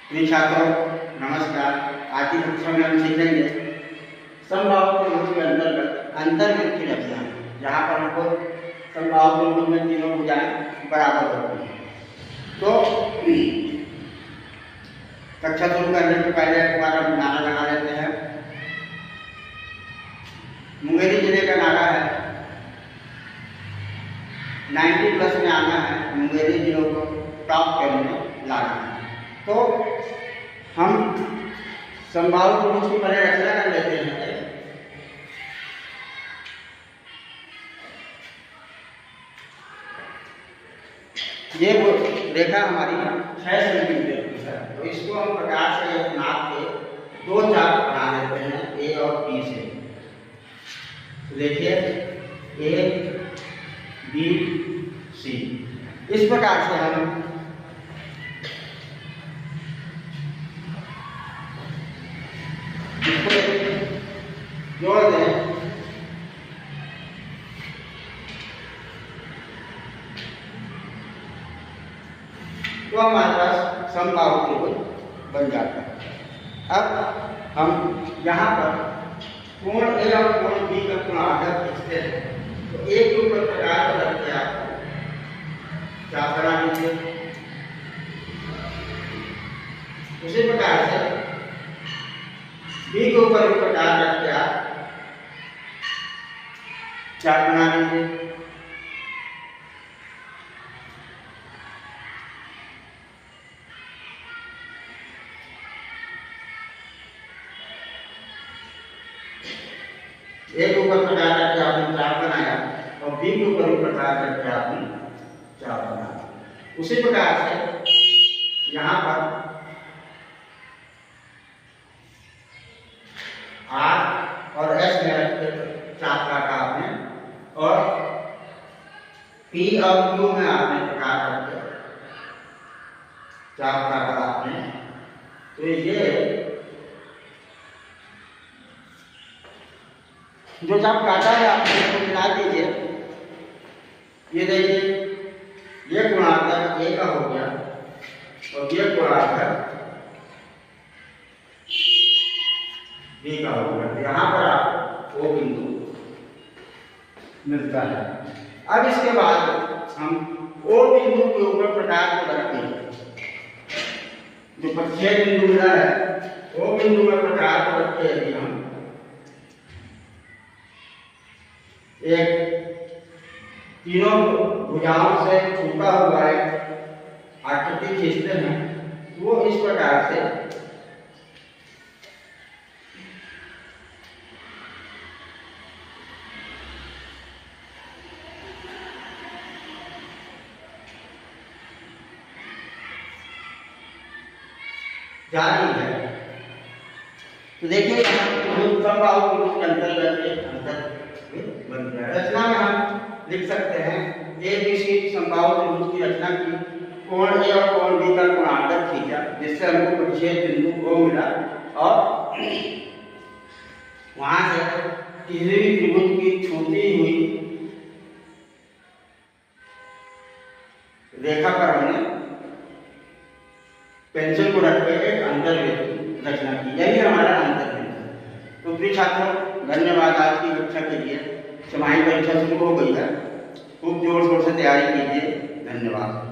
प्रिय छात्रों नमस्कार। आज की कक्षा में हम सीखेंगे समबाहु त्रिभुज के अंतर्गत अंतर्वृत्त की रचना, जहाँ पर हमको समबाहु त्रिभुज में तीनों भुजाएं बराबर होती हैं। तो कक्षा शुरू करने से पहले एक बार हम नारा लगा लेते हैं। मुंगेरी जिले का नारा है, 90+ में आना है, मुंगेरी जिलों को टॉप 10 में लाना है। तो हम समबाहु त्रिभुज की पहले रचना कर लेते हैं। ये वो रेखा हमारी 6 सेंटीमीटर की है, तो इसको हम प्रकाश से नाप के दो चाप बना लेते हैं ए और बी से। तो देखिए ए बी सी, इस प्रकार से हम जोड़ दें तो हमारे पास समबाहु त्रिभुज बन जाता है। अब हम यहाँ पर कोण ए और कोण बी का कोणार्धक खींचते हैं, तो एक के ऊपर प्रकार को रख के आप क्या बना लीजिए। उसी प्रकार से बी के ऊपर एक प्रकार रख के आप चाप बना लीजिए। एक ऊपर प्रकार करके आपने चाप बनाया और बी के ऊपर प्रकार करके आपने चाप बनाया। उसी प्रकार से यहाँ पर आर और एस में चाप काटा आपने और पी और क्यू में आपने प्रकार करके चाप काटा आपने। तो ये जो चाप काटा है आपने इसको मिला दीजिए। ये देखिए ये कोणार्धक ए का हो गया और ये कोणार्धक बी का हो गया। यहाँ पर आपको ओ बिंदु मिलता है। अब इसके बाद हम ओ बिंदु के ऊपर प्रकार को रखते हैं। जो प्रत्येक बिंदु मिला है ओ बिंदु में प्रकार को रखते हैं। हम एक तीनों भुजाओं से छूटा हुआ एक आकृति खींचते हैं, वो इस प्रकार से जारी है। तो देखिए समबाहु त्रिभुज के अंतर्गत बन गया। रचना में हम लिख सकते हैं ए बी सी समबाहु त्रिभुज की रचना की। कोण ए और कोण बी का कोणार्धक खींचा, जिससे हमको प्रतिच्छेद बिंदु ओ मिला और वहां से तीसरी त्रिभुज की छूटी हुई रेखा पर हमने पेंसिल को रख के एक अंतर्वृत्त रचना की। यही हमारा अंतर्वृत्त है। तो प्रिय छात्रों धन्यवाद। आज की कक्षा के लिए छमाही परीक्षा शुरू हो गई है, खूब जोर शोर से तैयारी कीजिए। धन्यवाद।